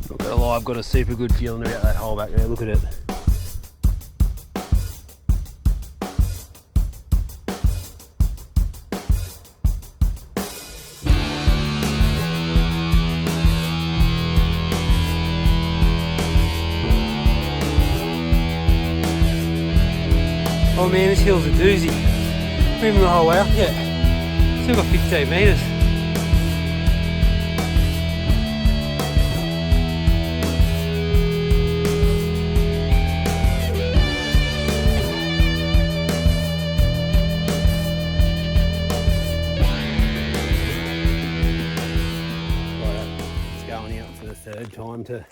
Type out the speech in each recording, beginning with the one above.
Not gonna lie, I've got a super good feeling about that hole back there. Look at it. Oh man, this hill's a doozy. Not even the whole way up yet. Still got 15 metres. Third time to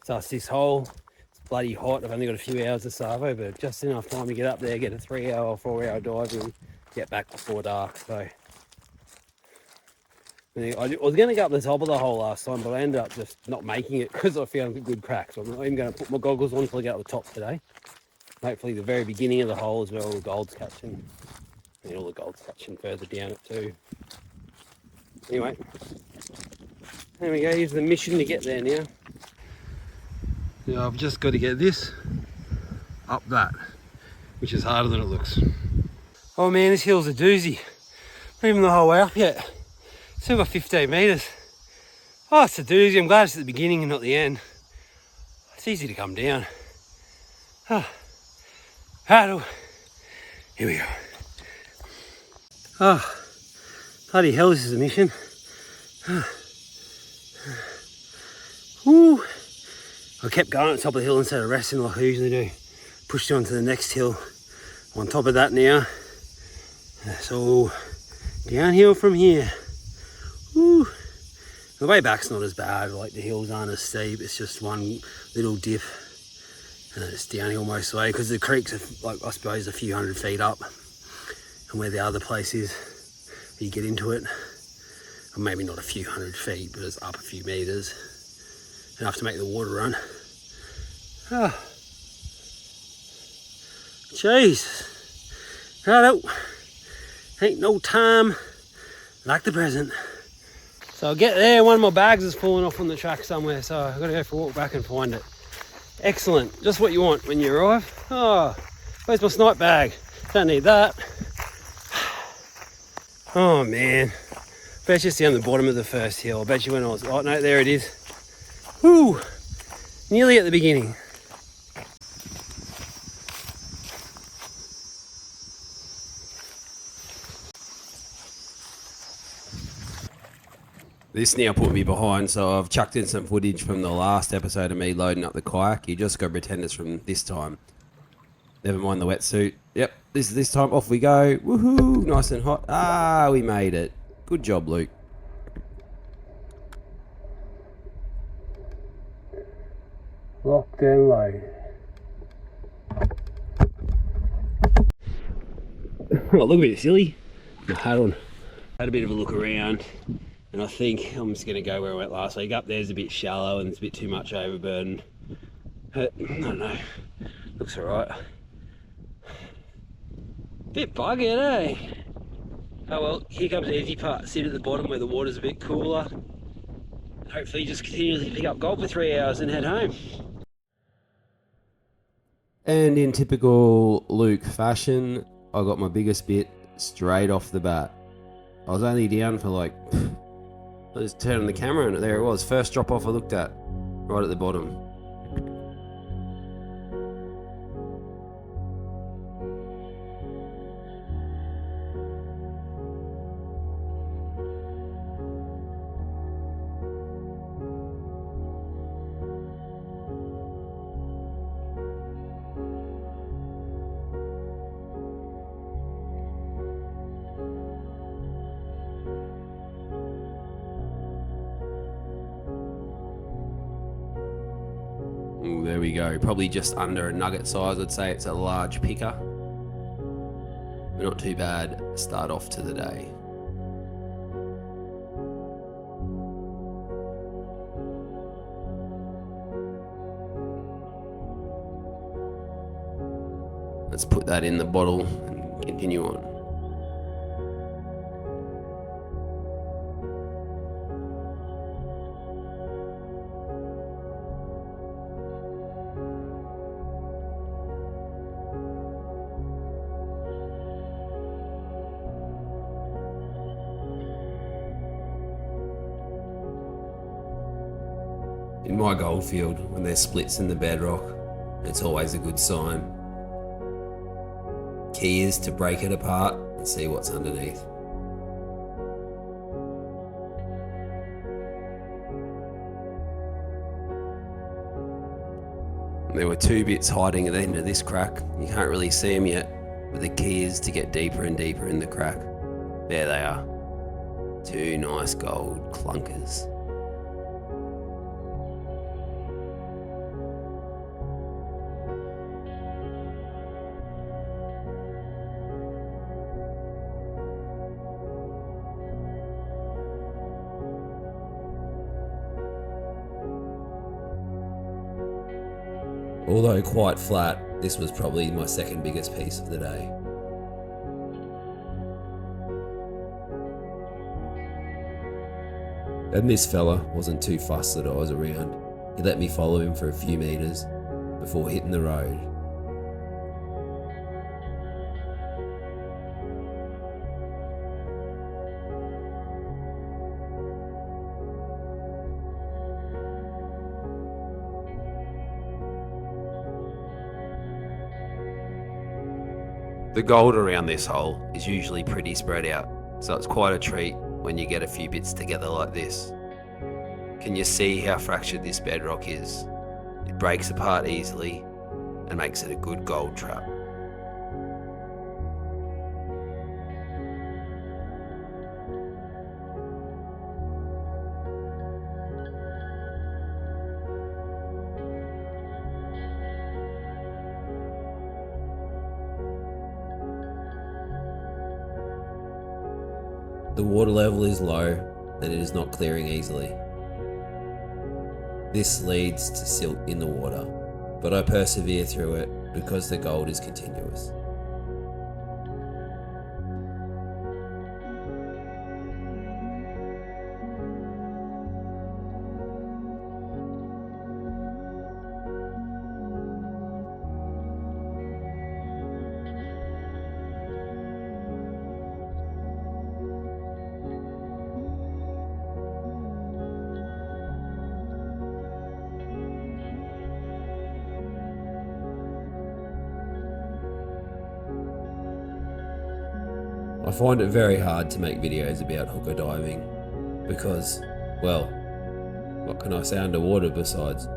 suss this hole. It's bloody hot. I've only got a few hours of Savo, but just enough time to get up there, get a 3 hour or 4 hour dive and get back before dark. So I was going to go up the top of the hole last time, but I ended up just not making it because I found a good crack. So I'm not even going to put my goggles on until I get up the top today. Hopefully the very beginning of the hole is where all the gold's catching. And all the gold's catching further down it too. Anyway. There we go, here's the mission to get there now. I've just got to get this up that, which is harder than it looks. Oh man, this hill's a doozy. Not even the whole way up yet. Still got 15 metres. Oh, it's a doozy. I'm glad it's at the beginning and not the end. It's easy to come down. Oh, here we go. Oh, bloody hell, this is a mission. Woo. I kept going at the top of the hill instead of resting like I usually do. Pushed on to the next hill. I'm on top of that now. So downhill from here. Woo. The way back's not as bad, like the hills aren't as steep, it's just one little dip and it's downhill most of the way because the creeks are like I suppose a few hundred feet up and where the other place is you get into it. Or maybe not a few hundred feet, but it's up a few metres. Enough to make the water run. Oh. Jeez. Righto. Ain't no time like the present. So I'll get there, one of my bags has fallen off on the track somewhere, so I've got to go for a walk back and find it. Excellent. Just what you want when you arrive. Oh, where's my snipe bag? Don't need that. Oh man. Bet you it's down the bottom of the first hill. I bet you when I was... Oh no, there it is. Whoo! Nearly at the beginning. This now put me behind, so I've chucked in some footage from the last episode of me loading up the kayak. You just got to pretend it's from this time. Never mind the wetsuit. Yep, this time off we go. Woohoo! Nice and hot. Ah, we made it. Good job, Luke. Locked and loaded. Oh, look a bit silly. My hat on. Had a bit of a look around, and I think I'm just going to go where I went last week. Up there's a bit shallow and it's a bit too much overburden. But, I don't know. Looks alright. Bit buggered, eh? Oh well, here comes the easy part. Sit at the bottom where the water's a bit cooler. Hopefully just continually pick up gold for 3 hours and head home. And in typical Luke fashion, I got my biggest bit straight off the bat. I was only down for like... I just turned on the camera and there it was. First drop off I looked at, right at the bottom. Ooh, there we go. Probably just under a nugget size. I'd say it's a large picker. But not too bad. Start off to the day. Let's put that in the bottle and continue on. In my goldfield, when there's splits in the bedrock, it's always a good sign. Key is to break it apart and see what's underneath. There were 2 bits hiding at the end of this crack. You can't really see them yet, but the key is to get deeper and deeper in the crack. There they are. 2 nice gold clunkers. Although quite flat, this was probably my second biggest piece of the day. And this fella wasn't too fussed that I was around. He let me follow him for a few metres before hitting the road. The gold around this hole is usually pretty spread out, so it's quite a treat when you get a few bits together like this. Can you see how fractured this bedrock is? It breaks apart easily and makes it a good gold trap. The water level is low and it is not clearing easily. This leads to silt in the water, but I persevere through it because the gold is continuous. I find it very hard to make videos about hooker diving because, well, what can I say underwater besides?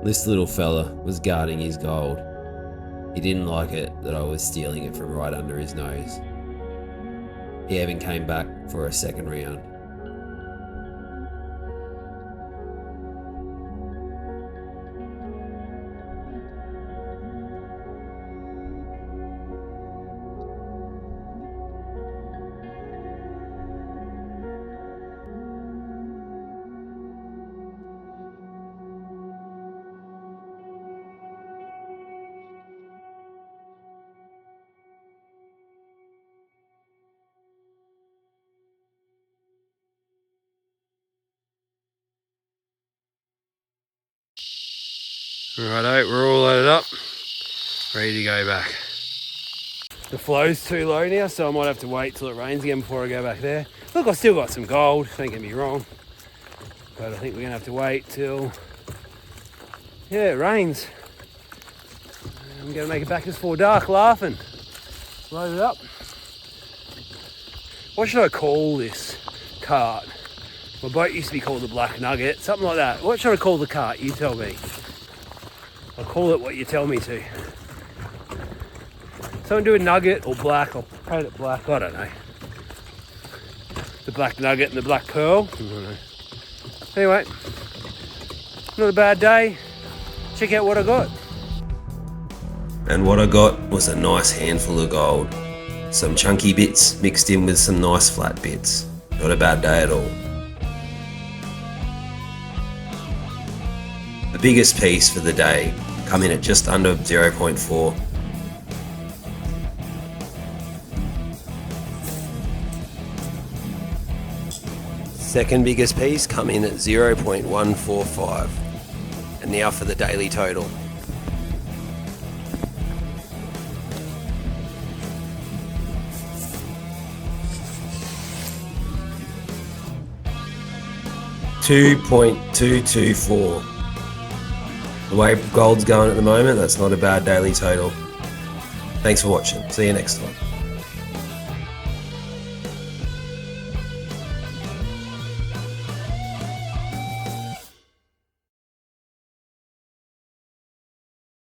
This little fella was guarding his gold. He didn't like it that I was stealing it from right under his nose. He even came back for a second round. Righto, we're all loaded up, ready to go back. The flow's too low now, so I might have to wait till it rains again before I go back there. Look, I've still got some gold, don't get me wrong, but I think we're gonna have to wait till, yeah, it rains. I'm gonna make it back just before dark, laughing. Load it up. What should I call this cart? My boat used to be called the Black Nugget, something like that. What should I call the cart? You tell me. I'll call it what you tell me to. Someone do a nugget or black, I'll paint it black, I don't know. The black nugget and the black pearl, I don't know. Anyway, not a bad day. Check out what I got. And what I got was a nice handful of gold. Some chunky bits mixed in with some nice flat bits. Not a bad day at all. The biggest piece for the day come in at just under 0.4. Second biggest piece come in at 0.145. And now for the daily total. $2.224. The way gold's going at the moment, that's not a bad daily total. Thanks for watching. See you next time.